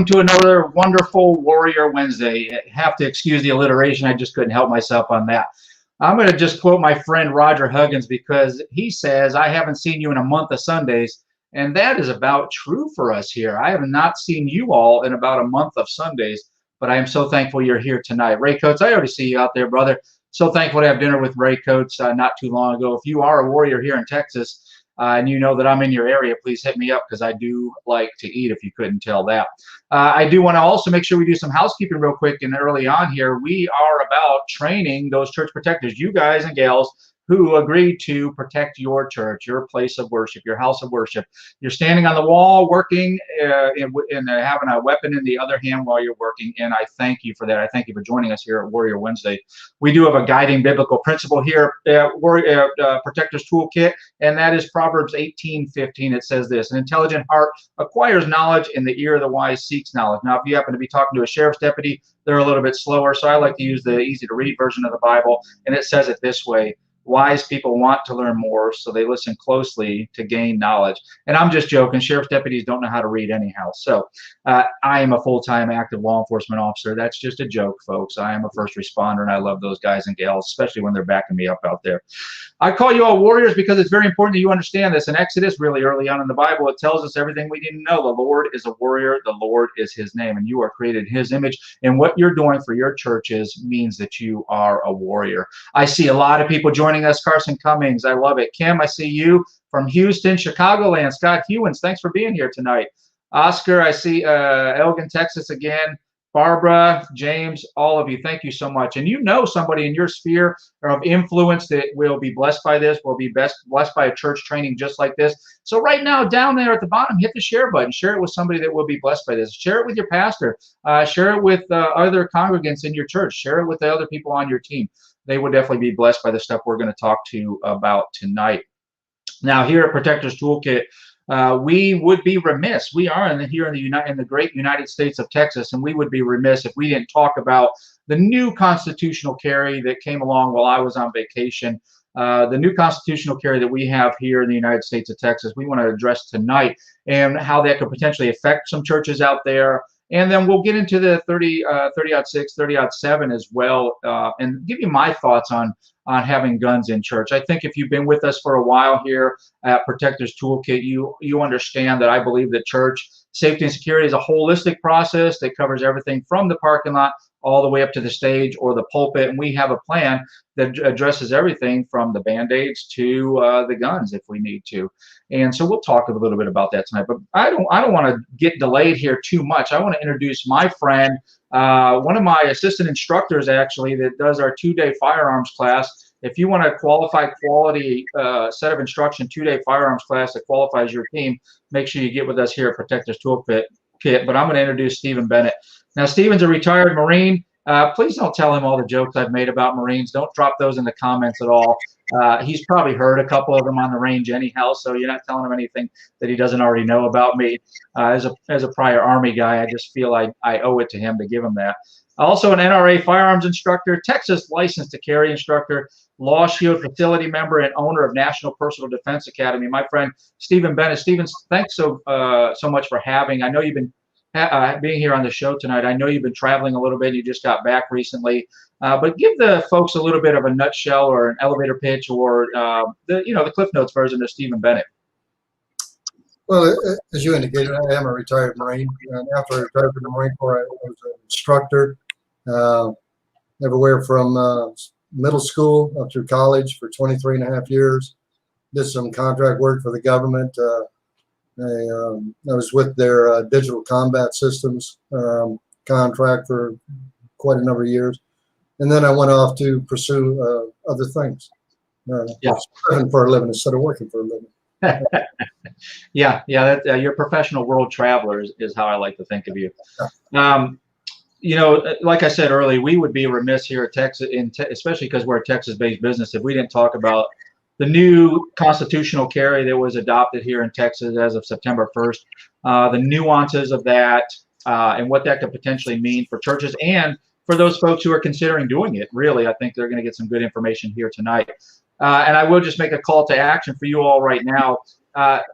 welcome to another wonderful Warrior Wednesday. I have to excuse the alliteration. I just couldn't help myself on that. I'm going to just quote my friend Roger Huggins because he says, I haven't seen you in a month of Sundays. And that is about true for us here. I have not seen you all in about a month of Sundays, but I am so thankful you're here tonight. Ray Coates, I already see you out there, brother. So thankful to have dinner with Ray Coates not too long ago. If you are a Warrior here in Texas, and you know that I'm in your area, please hit me up because I do like to eat, if you couldn't tell that. I do want to also make sure we do some housekeeping real quick and early on here. We are about training those church protectors, you guys and gals, who agreed to protect your church, your place of worship, your house of worship. You're standing on the wall working and having a weapon in the other hand while you're working, and I thank you for that. I thank you for joining us here at Warrior Wednesday. We do have a guiding biblical principle here at Protector's Toolkit, and that is Proverbs 18:15. It says this: an intelligent heart acquires knowledge, and the ear of the wise seeks knowledge. Now, if you happen to be talking to a sheriff's deputy, they're a little bit slower, so I like to use the easy-to-read version of the Bible, and it says it this way: wise people want to learn more, so they listen closely to gain knowledge. And I'm just joking. Sheriff's deputies don't know how to read anyhow. So I am a full-time active law enforcement officer. That's just a joke, folks. I am a first responder, and I love those guys and gals, especially when they're backing me up out there. I call you all warriors because it's very important that you understand this. In Exodus, really early on in the Bible, it tells us everything we need to know. The Lord is a warrior. The Lord is his name, and you are created in his image. And what you're doing for your churches means that you are a warrior. I see a lot of people joining us. Carson Cummings, I love it. Kim, I see you from Houston, Chicagoland. Scott Hewins, thanks for being here tonight. Oscar, I see Elgin, Texas again. Barbara, James, all of you, thank you so much. And you know somebody in your sphere of influence that will be blessed by this, will be blessed by a church training just like this. So right now, down there at the bottom, hit the share button. Share it with somebody that will be blessed by this. Share it with your pastor. Share it with other congregants in your church. Share it with the other people on your team. They would definitely be blessed by the stuff we're going to talk to you about tonight. Now, here at Protector's Toolkit, we would be remiss. We are in the great United States of Texas, and we would be remiss if we didn't talk about the new constitutional carry that came along while I was on vacation. The new constitutional carry that we have here in the United States of Texas, we want to address tonight, and how that could potentially affect some churches out there. And then we'll get into the 30-06, 30-7 as well, and give you my thoughts on having guns in church. I think if you've been with us for a while here at Protector's Toolkit, you understand that I believe that church safety and security is a holistic process that covers everything from the parking lot all the way up to the stage or the pulpit, and we have a plan that addresses everything from the Band-Aids to the guns if we need to. And so we'll talk a little bit about that tonight. But I don't want to get delayed here too much. I want to introduce my friend, one of my assistant instructors actually, that does our 2-day firearms class. If you want a qualified quality set of instruction 2-day firearms class that qualifies your team, make sure you get with us here at Protector's Toolkit. But I'm going to introduce Stephen Bennett. Now, Stephen's a retired Marine. Please don't tell him all the jokes I've made about Marines. Don't drop those in the comments at all. He's probably heard a couple of them on the range anyhow, so you're not telling him anything that he doesn't already know about me. As a prior Army guy, I just feel I owe it to him to give him that. Also an NRA Firearms instructor, Texas License to Carry instructor, Law Shield facility member, and owner of National Personal Defense Academy. My friend Stephen Bennett. Stephen, thanks so much for having. I know you've been being here on the show tonight. I know you've been traveling a little bit. You just got back recently, but give the folks a little bit of a nutshell or an elevator pitch or the Cliff Notes version of Stephen Bennett. Well, as you indicated, I am a retired Marine. And after I retired from the Marine Corps, I was an instructor everywhere from middle school up through college for 23.5 years. Did some contract work for the government. I was with their digital combat systems contract for quite a number of years. And then I went off to pursue other things. Living for a living instead of working for a living. Yeah, you're a professional world traveler is how I like to think of you. Like I said earlier, we would be remiss here at Texas, especially because we're a Texas-based business, if we didn't talk about the new constitutional carry that was adopted here in Texas as of September 1st, the nuances of that, and what that could potentially mean for churches and for those folks who are considering doing it. Really, I think they're going to get some good information here tonight. And I will just make a call to action for you all right now.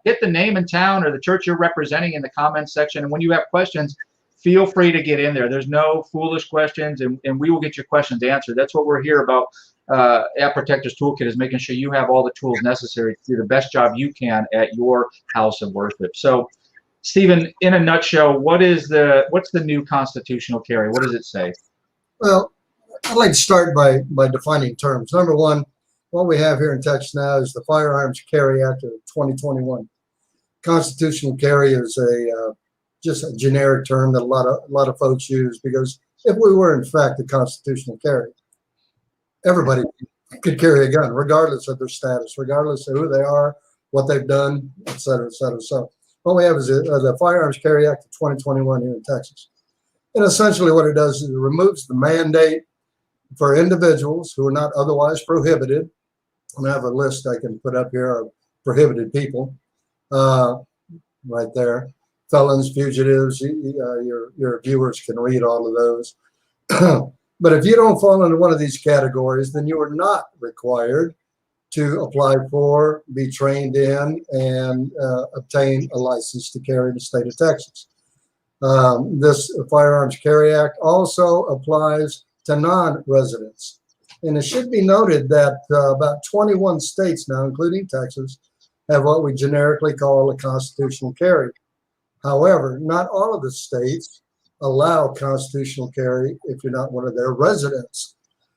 Hit the name in town or the church you're representing in the comments section. And when you have questions, feel free to get in there. There's no foolish questions, and we will get your questions answered. That's what we're here about at Protectors Toolkit, is making sure you have all the tools necessary to do the best job you can at your house of worship. So, Stephen, in a nutshell, what's the new constitutional carry? What does it say? Well, I'd like to start by defining terms. Number one, what we have here in Texas now is the Firearms Carry Act of 2021. Constitutional carry is just a generic term that a lot of folks use, because if we were in fact a constitutional carry, everybody could carry a gun, regardless of their status, regardless of who they are, what they've done, et cetera, et cetera. So what we have is the Firearms Carry Act of 2021 here in Texas. And essentially what it does is it removes the mandate for individuals who are not otherwise prohibited. And I have a list I can put up here of prohibited people right there. Felons, fugitives, your viewers can read all of those. But if you don't fall into one of these categories, then you are not required to apply for, be trained in, and obtain a license to carry in the state of Texas. This Firearms Carry Act also applies to non-residents. And it should be noted that about 21 states now, including Texas, have what we generically call a constitutional carry. However, not all of the states allow constitutional carry if you're not one of their residents.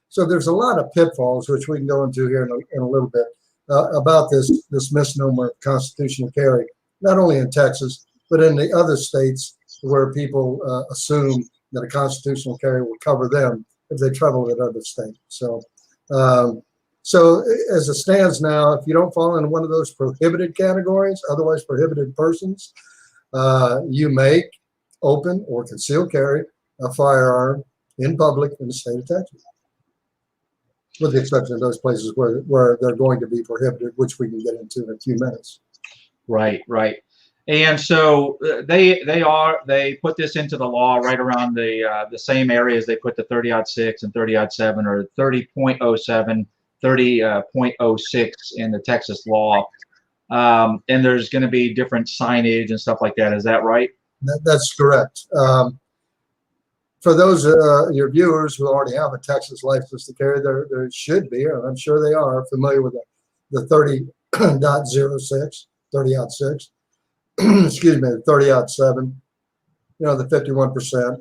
So there's a lot of pitfalls, which we can go into here in a little bit, about this misnomer of constitutional carry, not only in Texas, but in the other states where people assume that a constitutional carry will cover them if they travel in other states. So as it stands now, if you don't fall in one of those prohibited categories, otherwise prohibited persons, you may open or conceal carry a firearm in public in the state of Texas, with the exception of those places where they're going to be prohibited, which we can get into in a few minutes. Right, right. And so they put this into the law right around the same areas they put the 30-06 and 30-07, or 30.07, 30.06 in the Texas law. And there's going to be different signage and stuff like that. Is that right? That's correct. For those your viewers who already have a Texas license to carry, there should be, or I'm sure they are, familiar with the 30.06, 30-06, excuse me, the 30-07, the 51%,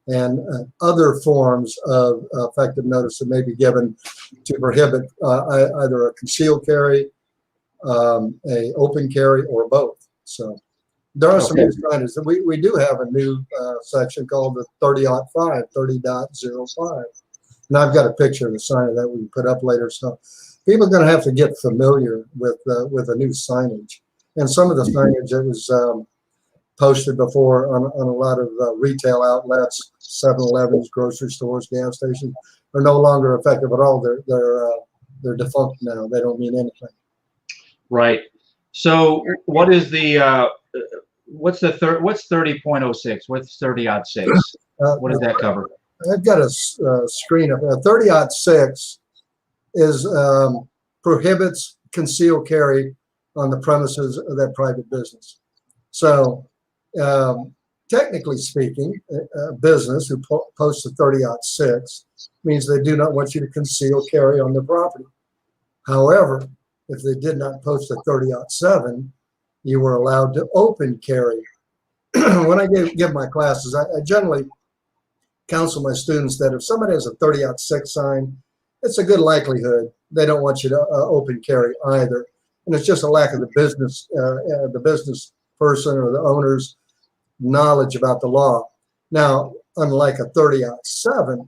and other forms of effective notice that may be given to prohibit either a concealed carry, a open carry, or both. So there are some new signage. We do have a new section called the 30.05, 30.05. And I've got a picture of the sign of that we can put up later. So people are going to have to get familiar with the new signage. And some of the signage that was posted before on a lot of retail outlets, 7-Elevens, grocery stores, gas stations, are no longer effective at all. They're defunct now. They don't mean anything. Right. So what is the what's 30.06? What's 30-06? What does that cover? I've got a screen up. 30-06 is prohibits concealed carry on the premises of that private business. So technically speaking, a business who posts a 30-06 means they do not want you to conceal carry on their property. However, if they did not post a 30-07, you were allowed to open carry. When I give my classes, I generally counsel my students that if somebody has a 30-06 sign, it's a good likelihood they don't want you to open carry either. And it's just a lack of the business person or the owner's knowledge about the law. Now, unlike a 30-07,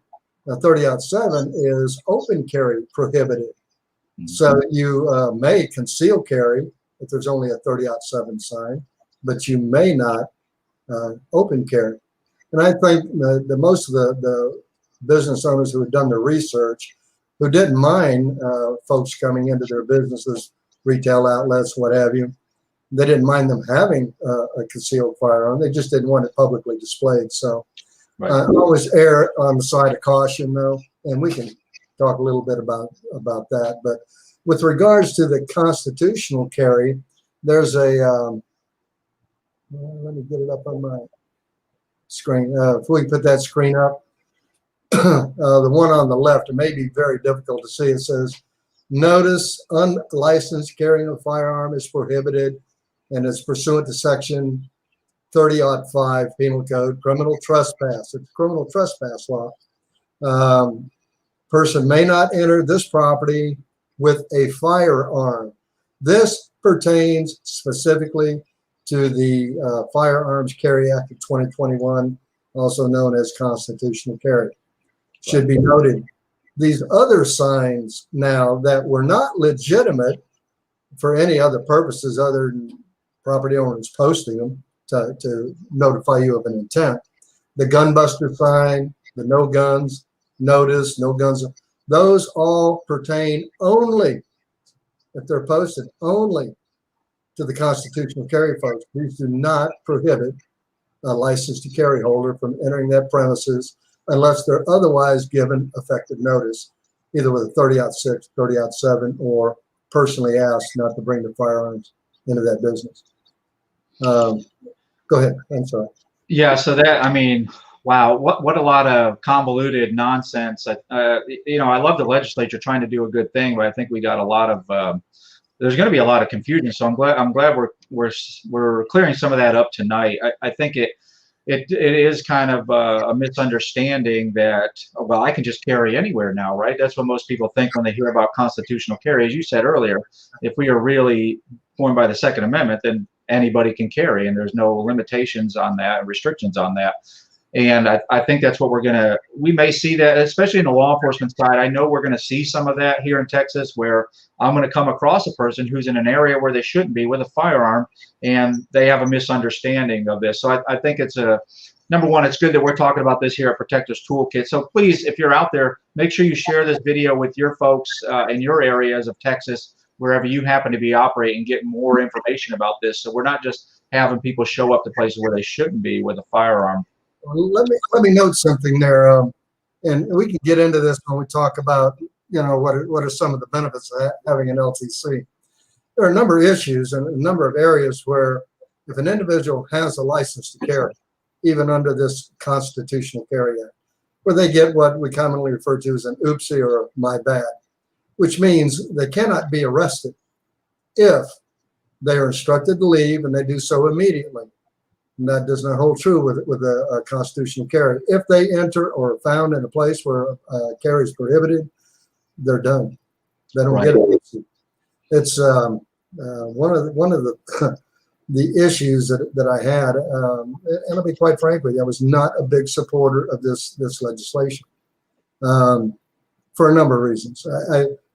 a 30-07 is open carry prohibited. So you may conceal carry if there's only a 30-07 sign, but you may not open carry. And I think the most of the business owners who had done the research, who didn't mind folks coming into their businesses, retail outlets, what have you, they didn't mind them having a concealed firearm. They just didn't want it publicly displayed. So I always err on the side of caution, though, and we can talk a little bit about that. But with regards to the constitutional carry, there's a let me get it up on my screen. If we put that screen up, the one on the left, it may be very difficult to see. It says, notice unlicensed carrying a firearm is prohibited and is pursuant to section 30-5 Penal Code, criminal trespass. It's criminal trespass law. Person may not enter this property with a firearm. This pertains specifically to the Firearms Carry Act of 2021, also known as constitutional carry. Should be noted, these other signs now that were not legitimate for any other purposes other than property owners posting them to notify you of an intent. The gun buster sign, the no guns notice, no guns, those all pertain only, if they're posted, only to the constitutional carry folks. These do not prohibit a license to carry holder from entering that premises unless they're otherwise given effective notice, either with a 30-6, 30-7, or personally asked not to bring the firearms into that business. Go ahead. I'm sorry. Yeah. So that, I mean, wow, what a lot of convoluted nonsense. You know, I love the legislature trying to do a good thing, but I think we got a lot of there's going to be a lot of confusion. So I'm glad we're clearing some of that up tonight. I think it is kind of a misunderstanding that, well, I can just carry anywhere now, right? That's what most people think when they hear about constitutional carry. As you said earlier, if we are really formed by the Second Amendment, then anybody can carry, and there's no limitations on that, restrictions on that. And I think that's what we may see that, especially in the law enforcement side. I know we're going to see some of that here in Texas, where I'm going to come across a person who's in an area where they shouldn't be with a firearm, and they have a misunderstanding of this. So I think it's number one, it's good that we're talking about this here at Protectors Toolkit. So please, if you're out there, make sure you share this video with your folks in your areas of Texas, wherever you happen to be operating, get more information about this. So we're not just having people show up to places where they shouldn't be with a firearm. Let me note something there, and we can get into this when we talk about, you know, what are some of the benefits of having an LTC. There are a number of issues and a number of areas where if an individual has a license to carry, even under this constitutional carry act, where they get what we commonly refer to as an oopsie or my bad, which means they cannot be arrested if they are instructed to leave and they do so immediately. And that does not hold true with a constitutional carry. If they enter or are found in a place where carry is prohibited, they're done. They don't get it. It's one of the the issues that I had, and I'll be quite frank with you, I was not a big supporter of this legislation for a number of reasons.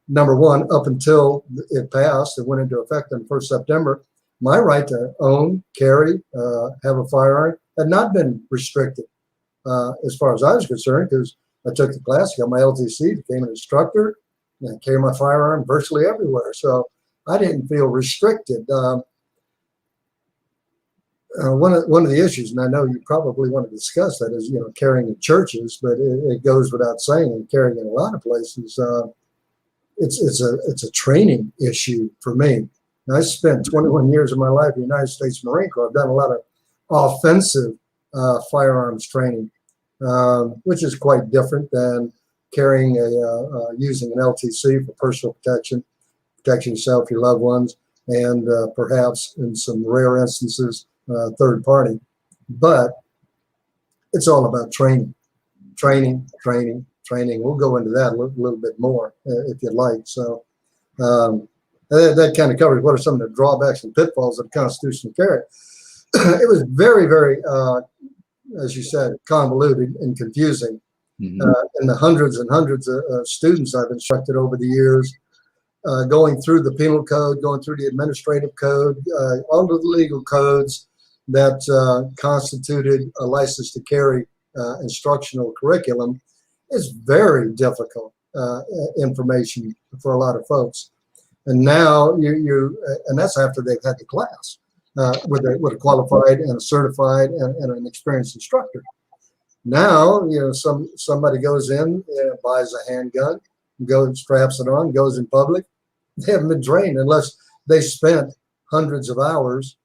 Number one, up until it passed, it went into effect on 1st September. My right to own, carry, have a firearm had not been restricted as far as I was concerned, because I took the class, got my LTC, became an instructor, and I carry my firearm virtually everywhere. So I didn't feel restricted. One of the issues, and I know you probably want to discuss that, is, you know, carrying in churches, but it goes without saying, and carrying in a lot of places, it's a training issue for me. I spent 21 years of my life in the United States Marine Corps. I've done a lot of offensive firearms training, which is quite different than carrying using an LTC for personal protection, protecting yourself, your loved ones, and perhaps in some rare instances, third party. But it's all about training. We'll go into that a little bit more if you'd like. So. That kind of covers what are some of the drawbacks and pitfalls of constitutional carry. It was very, very, as you said, convoluted and confusing. And the hundreds and hundreds of students I've instructed over the years, going through the penal code, going through the administrative code, all of the legal codes that constituted a license to carry instructional curriculum, is very difficult information for a lot of folks. And now and that's after they've had the class with a qualified and a certified and an experienced instructor. Now, you know, somebody goes in, buys a handgun, straps it on, goes in public. They haven't been trained unless they spent hundreds of hours,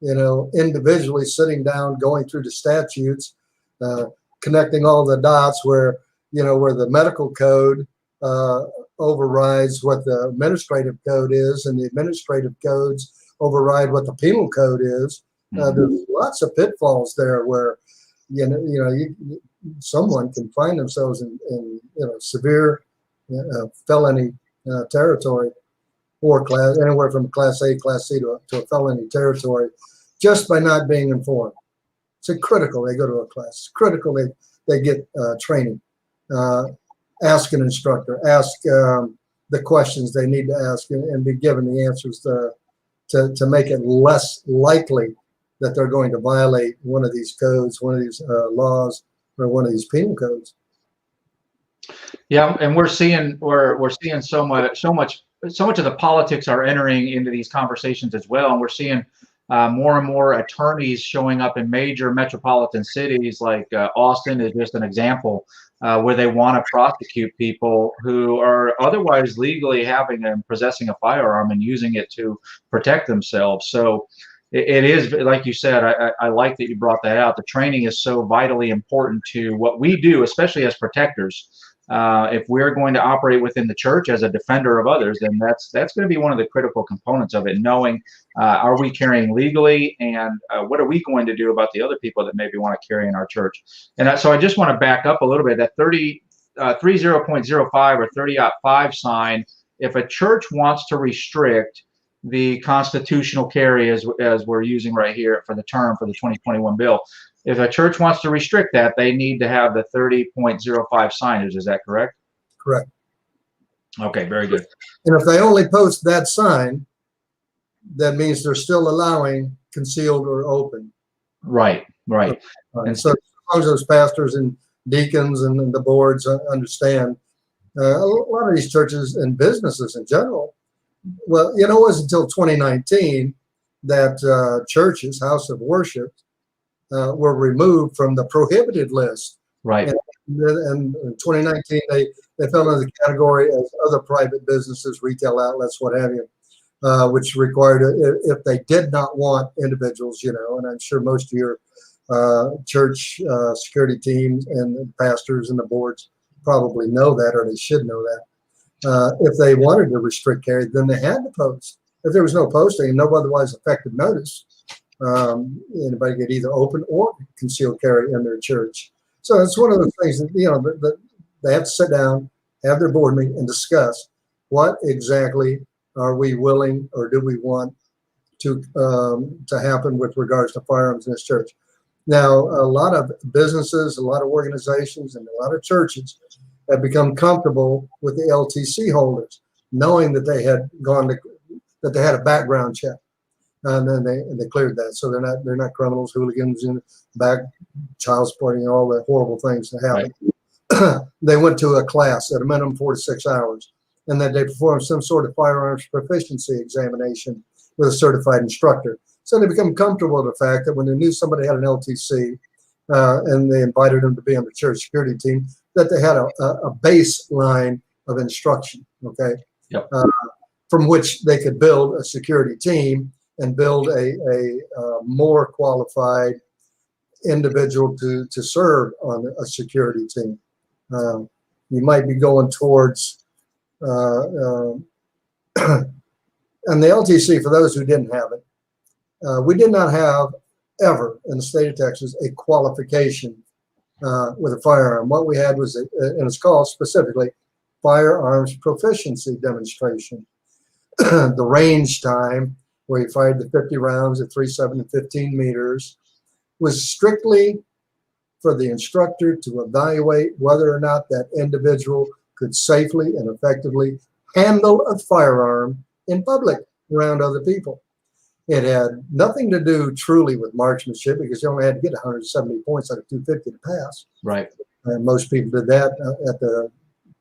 you know, individually sitting down, going through the statutes, connecting all the dots where, where the medical code overrides what the administrative code is, and the administrative codes override what the penal code is. There's lots of pitfalls there where, someone can find themselves in severe felony territory, or class, anywhere from class A, class C to a felony territory, just by not being informed. It's critical they go to a class. It's critical they get training. Ask an instructor. Ask the questions they need to ask, and be given the answers to make it less likely that they're going to violate one of these codes, one of these laws, or one of these penal codes. Yeah, and we're seeing so much of the politics are entering into these conversations as well, and we're seeing more and more attorneys showing up in major metropolitan cities like Austin is just an example, where they want to prosecute people who are otherwise legally having and possessing a firearm and using it to protect themselves. So it is, like you said, I like that you brought that out. The training is so vitally important to what we do, especially as protectors. If we're going to operate within the church as a defender of others, then that's going to be one of the critical components of it, knowing are we carrying legally, and what are we going to do about the other people that maybe want to carry in our church. And so I just want to back up a little bit. That 30.05 or 30.5 sign, if a church wants to restrict the constitutional carry, as we're using right here for the term for the 2021 bill, if a church wants to restrict that, they need to have the 30.05 signage. Is that correct? Correct. Okay, very good. And if they only post that sign, that means they're still allowing concealed or open. Right, right. And so as long as those pastors and deacons and the boards understand, a lot of these churches and businesses in general, well, it wasn't until 2019 that churches, house of worship, were removed from the prohibited list. Right. And in 2019, they fell into the category as other private businesses, retail outlets, what have you, which required, if they did not want individuals, and I'm sure most of your church security teams and the pastors and the boards probably know that, or they should know that. If they wanted to restrict carry, then they had to post. If there was no posting and no otherwise effective notice, anybody could either open or concealed carry in their church. So it's one of those things that, that they have to sit down, have their board meeting, and discuss what exactly are we willing or do we want to happen with regards to firearms in this church. Now, a lot of businesses, a lot of organizations, and a lot of churches have become comfortable with the LTC holders, knowing that they had that they had a background check. And then they cleared that, so they're not criminals, hooligans, in back, child supporting, all the horrible things that happen. Right. They went to a class at a minimum 4 to 6 hours, and then they performed some sort of firearms proficiency examination with a certified instructor. So they become comfortable with the fact that when they knew somebody had an LTC, and they invited them to be on the church security team, that they had a baseline of instruction, okay, yep. From which they could build a security team and build a more qualified individual to serve on a security team. You might be going towards, and the LTC, for those who didn't have it, we did not have ever in the state of Texas a qualification with a firearm. What we had was, and it's called specifically Firearms Proficiency Demonstration. The range time, where you fired the 50 rounds at 3, 7, and 15 meters, was strictly for the instructor to evaluate whether or not that individual could safely and effectively handle a firearm in public around other people. It had nothing to do truly with marksmanship, because you only had to get 170 points out of 250 to pass. Right. And most people did that at the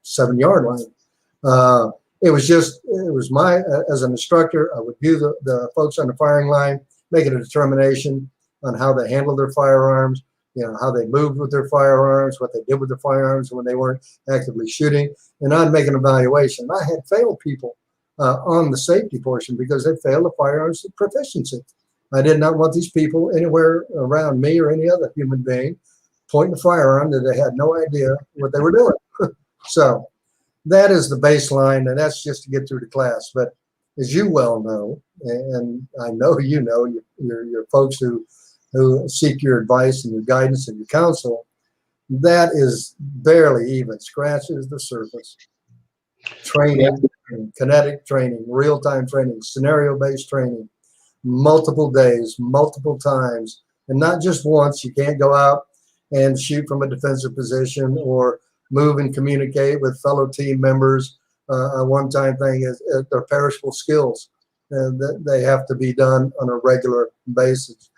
7-yard line. It was my, as an instructor, I would view the folks on the firing line, making a determination on how they handled their firearms, how they moved with their firearms, what they did with their firearms when they weren't actively shooting. And I'd make an evaluation. I had failed people on the safety portion because they failed the firearms proficiency. I did not want these people anywhere around me or any other human being pointing a firearm that they had no idea what they were doing. So that is the baseline, and that's just to get through the class. But as you well know, and I know you know, your folks who seek your advice and your guidance and your counsel, that is barely even scratches the surface. Training, kinetic training, real-time training, scenario-based training, multiple days, multiple times, and not just once. You can't go out and shoot from a defensive position or move and communicate with fellow team members. A one-time thing is they're perishable skills, and that they have to be done on a regular basis.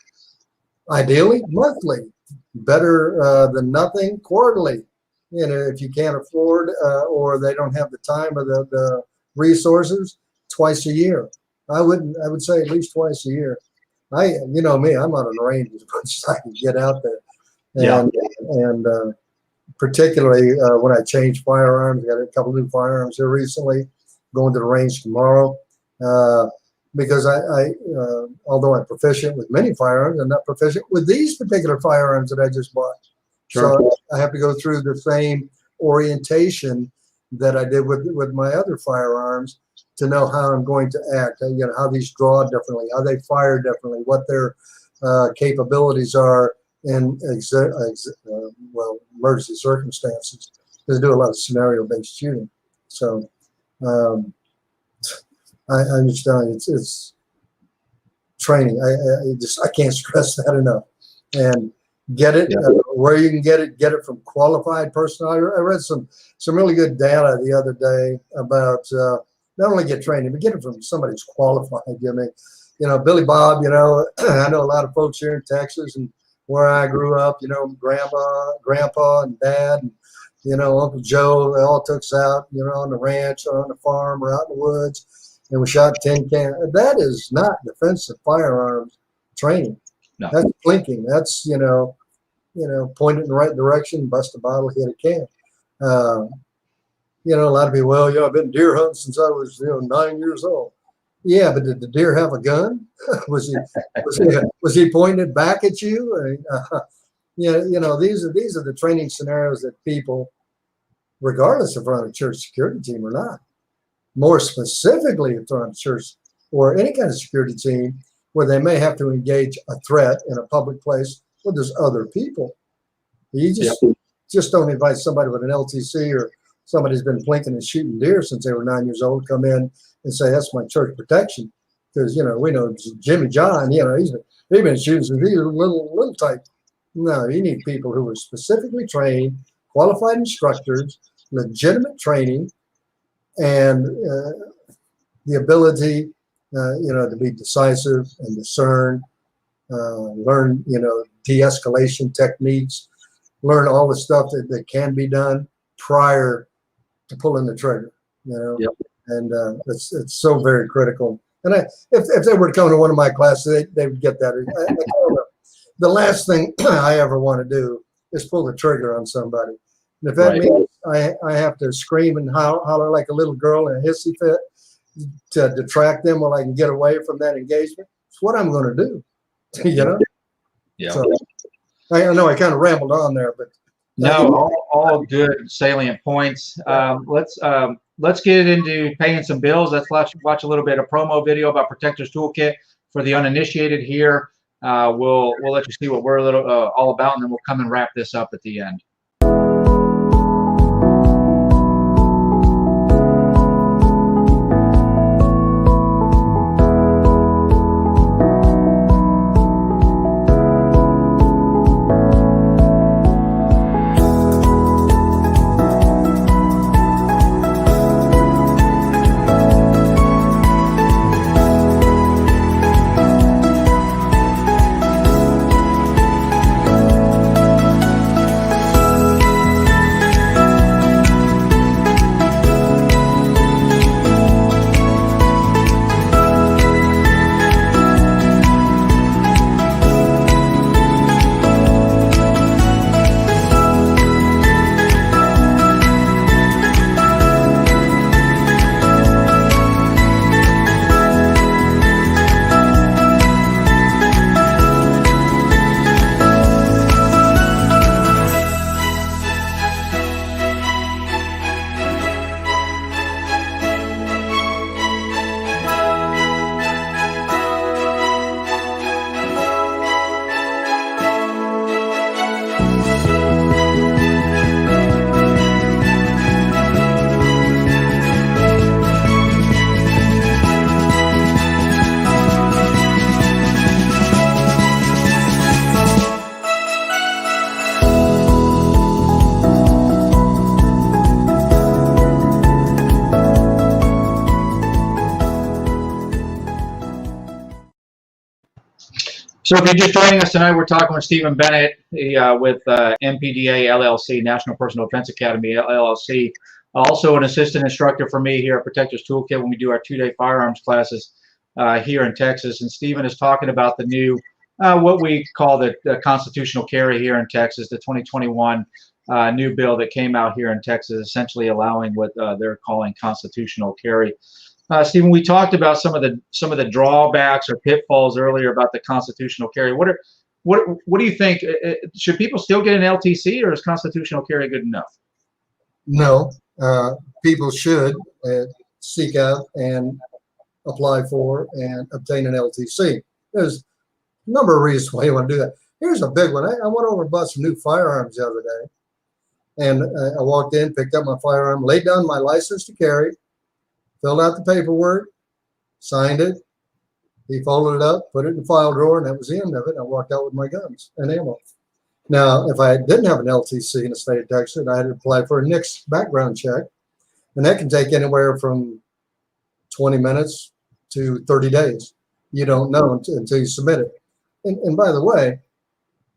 Ideally, monthly. Better than nothing, quarterly. You know, if you can't afford or they don't have the time or the resources, twice a year. I would say at least twice a year. You know me, I'm on a range as much as I can get out there. And particularly when I changed firearms, I got a couple new firearms here recently, going to the range tomorrow. Because although I'm proficient with many firearms, I'm not proficient with these particular firearms that I just bought. Sure. So I have to go through the same orientation that I did with my other firearms to know how I'm going to act, you know, how these draw differently, how they fire differently, what their capabilities are in emergency circumstances. Because I do a lot of scenario-based shooting. So I understand it's training. I can't stress that enough. And get it where you can get it from qualified personnel. I read some really good data the other day about not only get training, but get it from somebody who's qualified. I mean, you know, Billy Bob, you know, I know a lot of folks here in Texas and where I grew up, you know, grandpa and dad, and, you know, Uncle Joe, they all took us out, you know, on the ranch or on the farm or out in the woods, and we shot 10 cans. That is not defensive firearms training. No. That's blinking. That's, you know, point it in the right direction, bust a bottle, hit a can. You know, a lot of people, well, you know, I've been deer hunting since I was, you know, 9 years old. Yeah, but did the deer have a gun? was he pointing it back at you? You know, these are the training scenarios that people, regardless if they're on a church security team or not, more specifically if they're on a church or any kind of security team, where they may have to engage a threat in a public place where there's other people. You just don't invite somebody with an LTC or somebody who's been plinking and shooting deer since they were 9 years old come in and say, that's my church protection. Because, you know, we know Jimmy John, you know, he's been shooting since he was a little type. No, you need people who are specifically trained, qualified instructors, legitimate training, and the ability you know, to be decisive and discern, learn, you know, de-escalation techniques, learn all the stuff that can be done prior to pulling the trigger, you know. Yep. And it's so very critical. And if they were to come to one of my classes, they would get that. The last thing I ever want to do is pull the trigger on somebody. And if that means I have to scream and holler like a little girl in a hissy fit to detract them while I can get away from that engagement, it's what I'm going to do. You know? Yeah. So, I know I kind of rambled on there, but no, all good salient points. Let's get into paying some bills. Let's watch a little bit of promo video about Protector's Toolkit for the uninitiated here. We'll let you see what we're all about, and then we'll come and wrap this up at the end. So if you're just joining us tonight, we're talking with Stephen Bennett with MPDA LLC, National Personal Defense Academy LLC, also an assistant instructor for me here at Protectors Toolkit when we do our 2-day firearms classes here in Texas. And Stephen is talking about the new, what we call the constitutional carry here in Texas, the 2021 new bill that came out here in Texas, essentially allowing what they're calling constitutional carry. Stephen, we talked about some of the drawbacks or pitfalls earlier about the constitutional carry. What do you think? Should people still get an LTC, or is constitutional carry good enough? No, people should seek out and apply for and obtain an LTC. There's a number of reasons why you want to do that. Here's a big one. I went over and bought some new firearms the other day, and I walked in, picked up my firearm, laid down my license to carry, filled out the paperwork, signed it. He folded it up, put it in the file drawer, and that was the end of it. I walked out with my guns and ammo. Now, if I didn't have an LTC in the state of Texas, I had to apply for a NICS background check, and that can take anywhere from 20 minutes to 30 days. You don't know until you submit it. And by the way,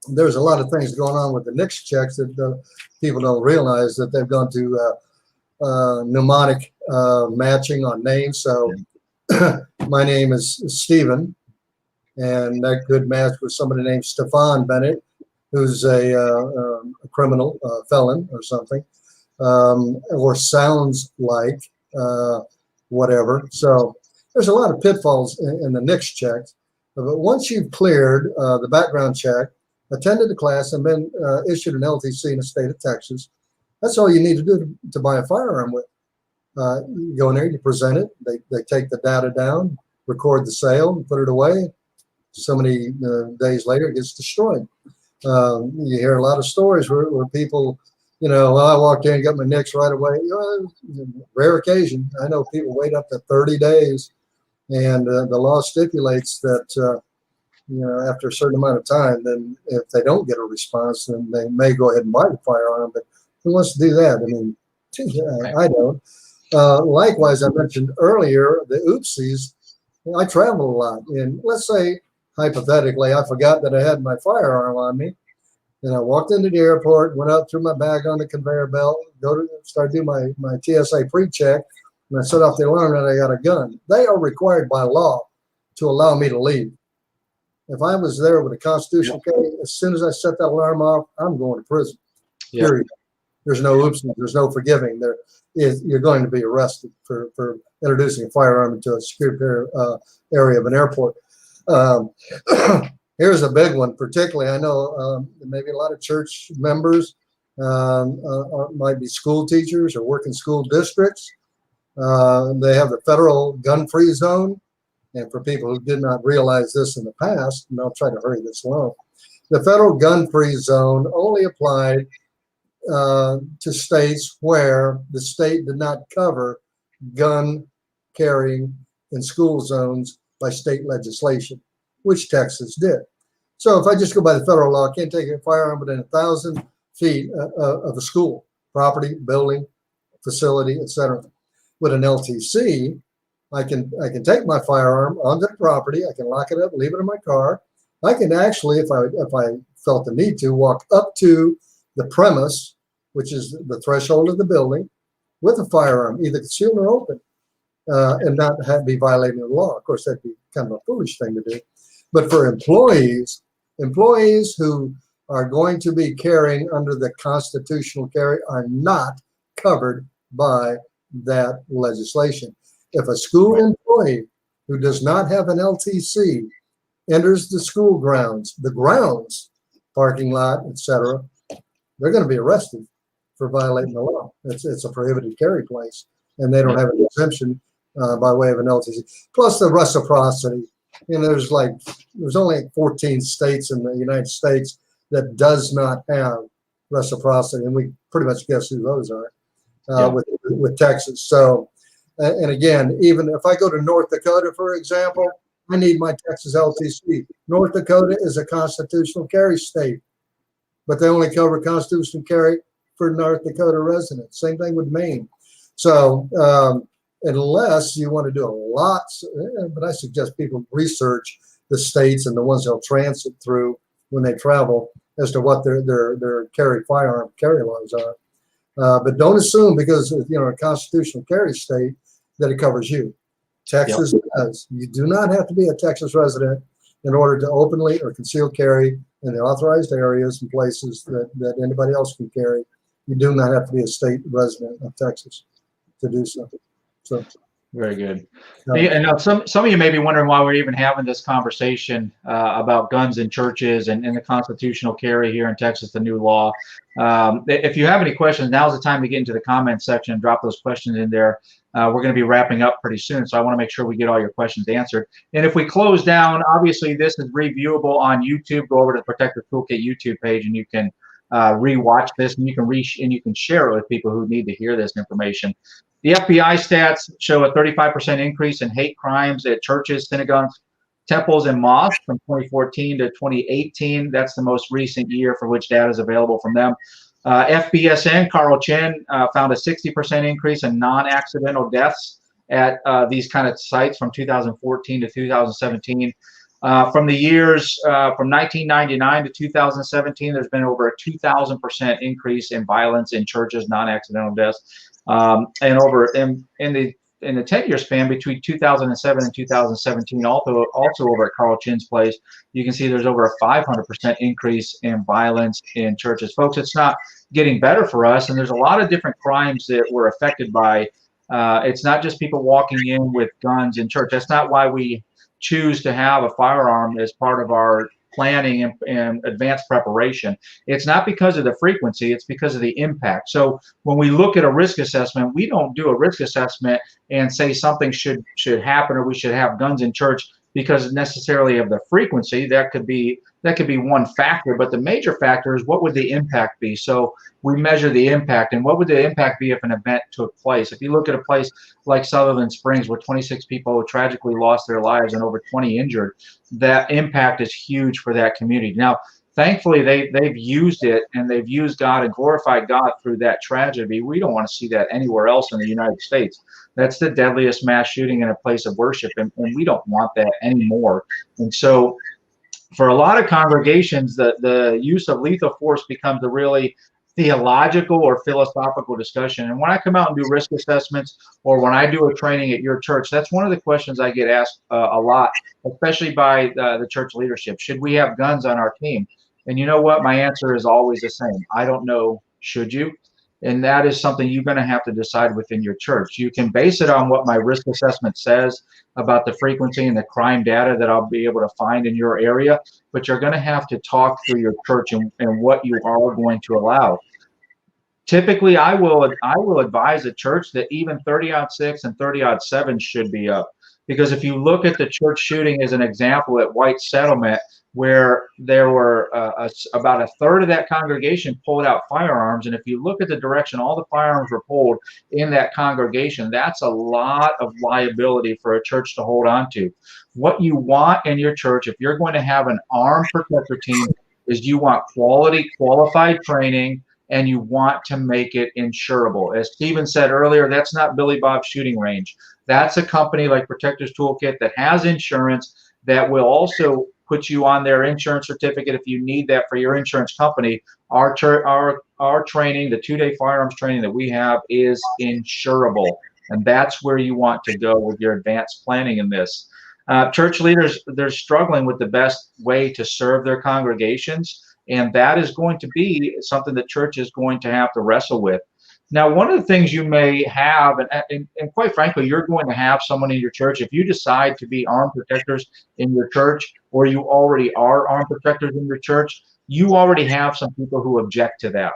there's a lot of things going on with the NICS checks that people don't realize, that they've gone to mnemonic matching on names. So my name is Stephen, and that could match with somebody named Stephen Bennett, who's a criminal felon or something, or sounds like whatever. So there's a lot of pitfalls in the NICS checks. But once you've cleared the background check, attended the class, and been issued an LTC in the state of Texas, that's all you need to do to buy a firearm with. You go in there, you present it, they take the data down, record the sale, and put it away. So many days later, it gets destroyed. You hear a lot of stories where people, well, I walked in and got my NICS right away. Rare occasion. I know people wait up to 30 days, and the law stipulates that after a certain amount of time, then if they don't get a response, then they may go ahead and buy the firearm. But who wants to do that? I mean, I don't. Likewise, I mentioned earlier the oopsies. I travel a lot, and let's say hypothetically I forgot that I had my firearm on me, and I walked into the airport, went up, threw my bag on the conveyor belt, start doing my TSA pre-check, and I set off the alarm that I got a gun. They are required by law to allow me to leave. If I was there with a constitutional carry, as soon as I set that alarm off, I'm going to prison. Period. There's no oopsies. There's no forgiving. You're going to be arrested for introducing a firearm into a secure area of an airport. Here's a big one, particularly. I know maybe a lot of church members might be school teachers or work in school districts. They have the federal gun-free zone. And for people who did not realize this in the past, and I'll try to hurry this along, the federal gun-free zone only applied to states where the state did not cover gun carrying in school zones by state legislation, which Texas did. So if I just go by the federal law, I can't take a firearm within 1,000 feet of a school, property, building, facility, etc. With an LTC, I can take my firearm onto the property. I can lock it up, leave it in my car. I can actually, if I felt the need to, walk up to the premise, which is the threshold of the building, with a firearm, either concealed or open, and not be violating the law. Of course, that'd be kind of a foolish thing to do. But for employees who are going to be carrying under the constitutional carry are not covered by that legislation. If a school employee who does not have an LTC enters the school grounds, parking lot, etc., they're going to be arrested for violating the law. It's a prohibited carry place, and they don't have an exemption by way of an LTC. Plus the reciprocity. There's only 14 states in the United States that does not have reciprocity, and we pretty much guess who those are with Texas. So, and again, even if I go to North Dakota, for example, I need my Texas LTC. North Dakota is a constitutional carry state, but they only cover constitutional carry for North Dakota residents. Same thing with Maine. So unless you want to do a lot, but I suggest people research the states and the ones they'll transit through when they travel as to what their firearm carry laws are. But don't assume because a constitutional carry state that it covers you. Texas does. You do not have to be a Texas resident in order to openly or concealed carry in the authorized areas and places that anybody else can carry. You do not have to be a state resident of Texas to do so. So very good. And some of you may be wondering why we're even having this conversation about guns in churches and the constitutional carry here in Texas, the new law. If you have any questions, now's the time to get into the comments section and drop those questions in there. We're going to be wrapping up pretty soon, so I want to make sure we get all your questions answered. And if we close down, obviously this is reviewable on YouTube. Go over to the Protector Toolkit YouTube page, and you can re-watch this, and you can share it with people who need to hear this information. The FBI stats show a 35% increase in hate crimes at churches, synagogues, temples, and mosques from 2014 to 2018. That's the most recent year for which data is available from them. FBSN, Carl Chin, found a 60% increase in non-accidental deaths at these kind of sites from 2014 to 2017. From the years from 1999 to 2017, there's been over a 2,000% increase in violence in churches, non-accidental deaths. And over in the 10-year span between 2007 and 2017, also over at Carl Chin's place, you can see there's over a 500% increase in violence in churches. Folks, it's not getting better for us, and there's a lot of different crimes that we're affected by. It's not just people walking in with guns in church. That's not why we choose to have a firearm as part of our planning and advanced preparation. It's not because of the frequency, it's because of the impact. So when we look at a risk assessment, we don't do a risk assessment and say something should happen or we should have guns in church because necessarily of the frequency. That could be one factor, but the major factor is what would the impact be. So we measure the impact, and what would the impact be if an event took place. If you look at a place like Sutherland Springs where 26 people tragically lost their lives and over 20 injured, that impact is huge for that community. Now, thankfully, they've used it, and they've used God and glorified God through that tragedy. We don't want to see that anywhere else in the United States. That's the deadliest mass shooting in a place of worship, and we don't want that anymore. And so for a lot of congregations, the use of lethal force becomes a really theological or philosophical discussion. And when I come out and do risk assessments, or when I do a training at your church, that's one of the questions I get asked a lot, especially by the church leadership. Should we have guns on our team? And you know what? My answer is always the same. I don't know. Should you? And that is something you're going to have to decide within your church. You can base it on what my risk assessment says about the frequency and the crime data that I'll be able to find in your area, but you're going to have to talk through your church and what you are going to allow. Typically, I will advise a church that even 30-06 and 30-7 should be up. Because if you look at the church shooting as an example at White Settlement, where there were about a third of that congregation pulled out firearms, and if you look at the direction all the firearms were pulled in that congregation, that's a lot of liability for a church to hold on to. What you want in your church, if you're going to have an armed protector team, is you want quality, qualified training, and you want to make it insurable. As Stephen said earlier, that's not Billy Bob's shooting range. That's a company like Protector's Toolkit that has insurance that will also put you on their insurance certificate if you need that for your insurance company. Our training, the 2-day firearms training that we have, is insurable, and that's where you want to go with your advanced planning in this. Church leaders, they're struggling with the best way to serve their congregations, and that is going to be something the church is going to have to wrestle with. Now, one of the things you may have, and quite frankly, you're going to have someone in your church, if you decide to be armed protectors in your church, or you already are armed protectors in your church, you already have some people who object to that.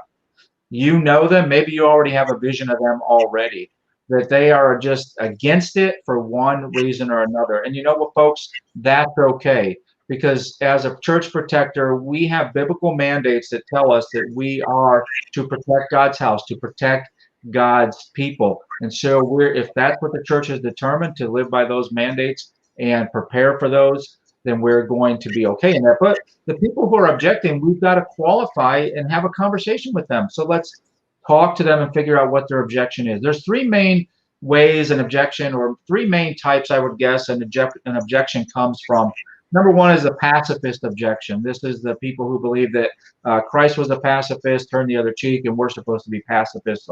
You know them, maybe you already have a vision of them already, that they are just against it for one reason or another. And you know what, folks, that's okay. Because as a church protector, we have biblical mandates that tell us that we are to protect God's house, to protect God's people. And so if that's what the church is determined to live by those mandates and prepare for those, then we're going to be okay in that. But the people who are objecting, we've got to qualify and have a conversation with them. So let's talk to them and figure out what their objection is. There's three main ways an objection, or three main types, I would guess, an objection comes from. Number one is the pacifist objection. This is the people who believe that Christ was a pacifist, turned the other cheek, and we're supposed to be pacifists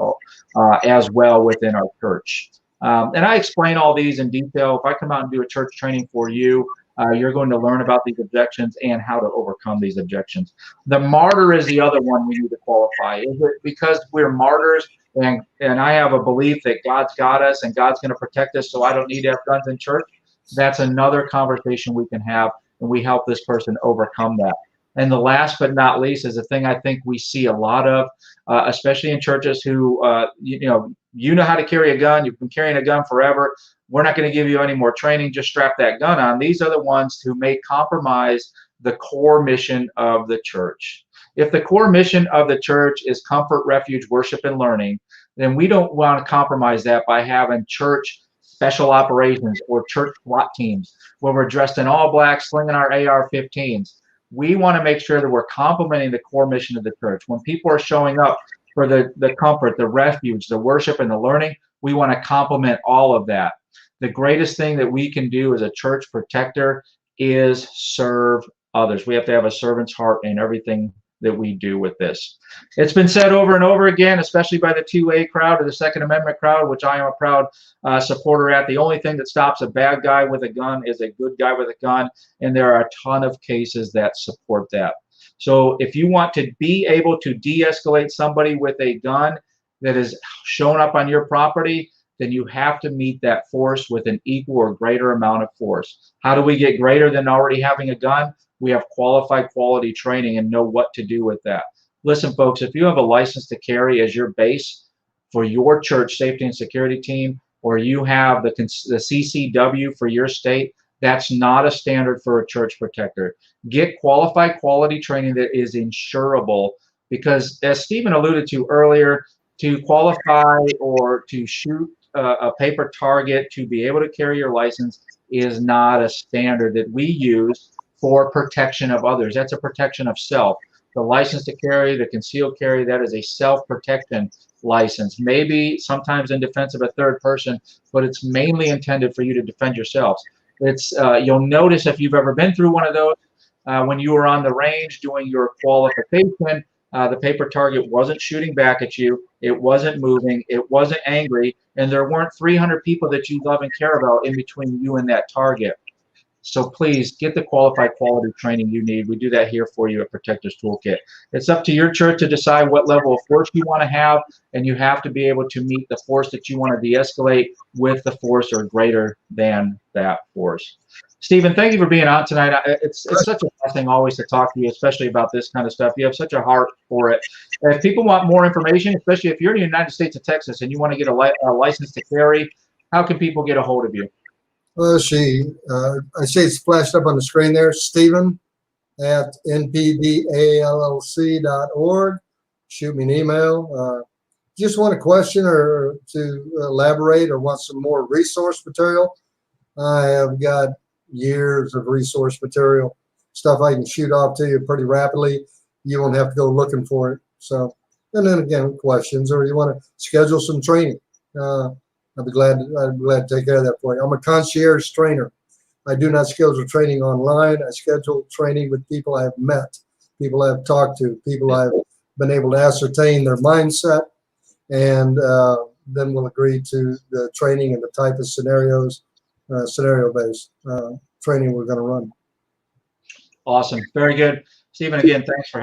as well within our church. And I explain all these in detail. If I come out and do a church training for you, you're going to learn about these objections and how to overcome these objections. The martyr is the other one we need to qualify. Is it because we're martyrs and I have a belief that God's got us and God's going to protect us, so I don't need to have guns in church? That's another conversation we can have, and we help this person overcome that. And the last but not least is a thing I think we see a lot of, especially in churches who, you know how to carry a gun. You've been carrying a gun forever. We're not going to give you any more training. Just strap that gun on. These are the ones who may compromise the core mission of the church. If the core mission of the church is comfort, refuge, worship, and learning, then we don't want to compromise that by having church special operations or church SWAT teams where we're dressed in all black, slinging our AR-15s. We want to make sure that we're complementing the core mission of the church. When people are showing up for the comfort, the refuge, the worship, and the learning, we want to complement all of that. The greatest thing that we can do as a church protector is serve others. We have to have a servant's heart in everything that we do with this. It's been said over and over again, especially by the 2A crowd or the Second Amendment crowd, which I am a proud supporter at. The only thing that stops a bad guy with a gun is a good guy with a gun, and there are a ton of cases that support that. So if you want to be able to de-escalate somebody with a gun that is shown up on your property, then you have to meet that force with an equal or greater amount of force. How do we get greater than already having a gun? We have qualified quality training and know what to do with that. Listen, folks, if you have a license to carry as your base for your church safety and security team, or you have the CCW for your state, that's not a standard for a church protector. Get qualified quality training that is insurable, because as Stephen alluded to earlier, to qualify or to shoot a paper target to be able to carry your license is not a standard that we use for protection of others. That's a protection of self. The license to carry, the concealed carry, that is a self-protection license. Maybe sometimes in defense of a third person, but it's mainly intended for you to defend yourselves. It's you'll notice if you've ever been through one of those, when you were on the range doing your qualification, the paper target wasn't shooting back at you, it wasn't moving, it wasn't angry, and there weren't 300 people that you love and care about in between you and that target. So please get the qualified quality training you need. We do that here for you at Protectors Toolkit. It's up to your church to decide what level of force you want to have, and you have to be able to meet the force that you want to de-escalate with the force or greater than that force. Stephen, thank you for being on tonight. It's such a blessing always to talk to you, especially about this kind of stuff. You have such a heart for it. And if people want more information, especially if you're in the United States of Texas and you want to get a license to carry, how can people get a hold of you? Well, I see it's flashed up on the screen there, Stephen at npdallc.org. Shoot me an email. Just want a question or to elaborate or want some more resource material, I have got years of resource material, stuff I can shoot off to you pretty rapidly. You won't have to go looking for it. So, and then again, questions, or you want to schedule some training. I'd be glad to take care of that for you. I'm a concierge trainer. I do not schedule training online. I schedule training with people I have met, people I have talked to, people I've been able to ascertain their mindset, and then we'll agree to the training and the type of scenarios, scenario-based training we're going to run. Awesome. Very good. Stephen, again, thanks for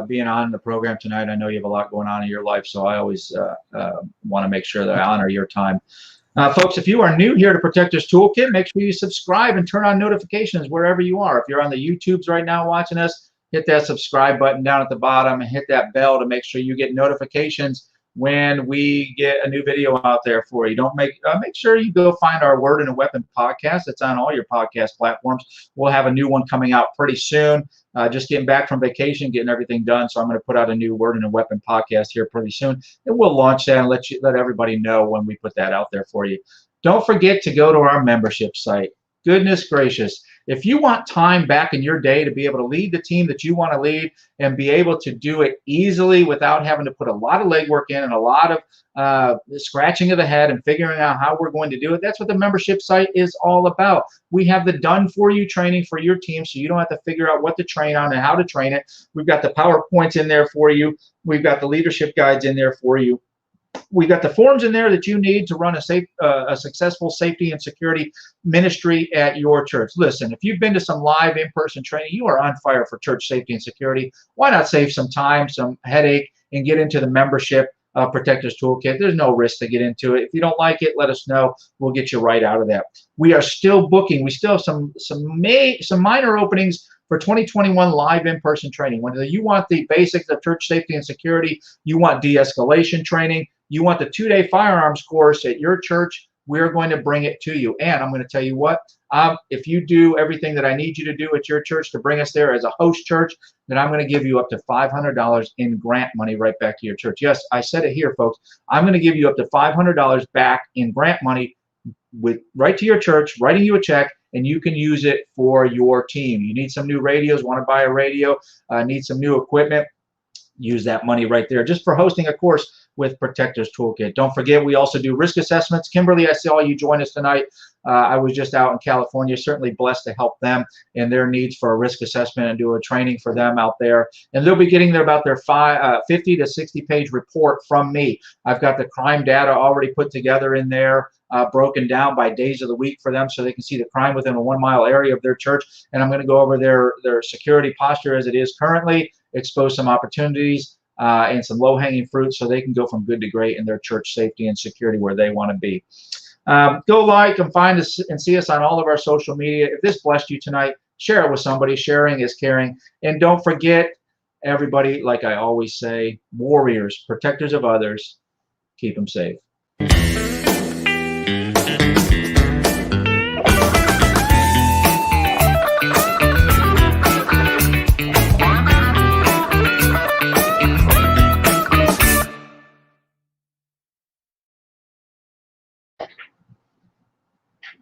being on the program tonight. I know you have a lot going on in your life, so I always want to make sure that I honor your time. Folks, if you are new here to Protectors Toolkit, make sure you subscribe and turn on notifications wherever you are. If you're on the YouTubes right now watching us, hit that subscribe button down at the bottom and hit that bell to make sure you get notifications when we get a new video out there for you. Don't make sure you go find our Word and a Weapon podcast. It's on all your podcast platforms. We'll have a new one coming out pretty soon. Just getting back from vacation, getting everything done. So I'm going to put out a new Word and a Weapon podcast here pretty soon. And we'll launch that and let everybody know when we put that out there for you. Don't forget to go to our membership site. Goodness gracious. If you want time back in your day to be able to lead the team that you want to lead and be able to do it easily without having to put a lot of legwork in and a lot of scratching of the head and figuring out how we're going to do it, that's what the membership site is all about. We have the done-for-you training for your team, so you don't have to figure out what to train on and how to train it. We've got the PowerPoints in there for you. We've got the leadership guides in there for you. We've got the forms in there that you need to run a successful safety and security ministry at your church. Listen, if you've been to some live in-person training, you are on fire for church safety and security. Why not save some time, some headache, and get into the membership Protectors Toolkit? There's no risk to get into it. If you don't like it, let us know. We'll get you right out of that. We are still booking. We still have some minor openings for 2021 live in-person training. Whether you want the basics of church safety and security, you want de-escalation training, you want the 2-day firearms course at your church, we're going to bring it to you. And I'm going to tell you what, if you do everything that I need you to do at your church to bring us there as a host church, then I'm going to give you up to $500 in grant money right back to your church. Yes, I said it here, folks. I'm going to give you up to $500 back in grant money right to your church, writing you a check, and you can use it for your team. You need some new radios, want to buy a radio, need some new equipment, use that money right there just for hosting a course with Protectors Toolkit. Don't forget, we also do risk assessments. Kimberly, I saw you join us tonight. I was just out in California, certainly blessed to help them in their needs for a risk assessment and do a training for them out there. And they'll be getting about their 50 to 60 page report from me. I've got the crime data already put together in there, broken down by days of the week for them so they can see the crime within a 1 mile area of their church. And I'm going to go over their security posture as it is currently, expose some opportunities and some low-hanging fruit so they can go from good to great in their church safety and security where they want to be. Go like and find us and see us on all of our social media. If this blessed you tonight, share it with somebody. Sharing is caring. And don't forget, everybody, like I always say, warriors, protectors of others, keep them safe.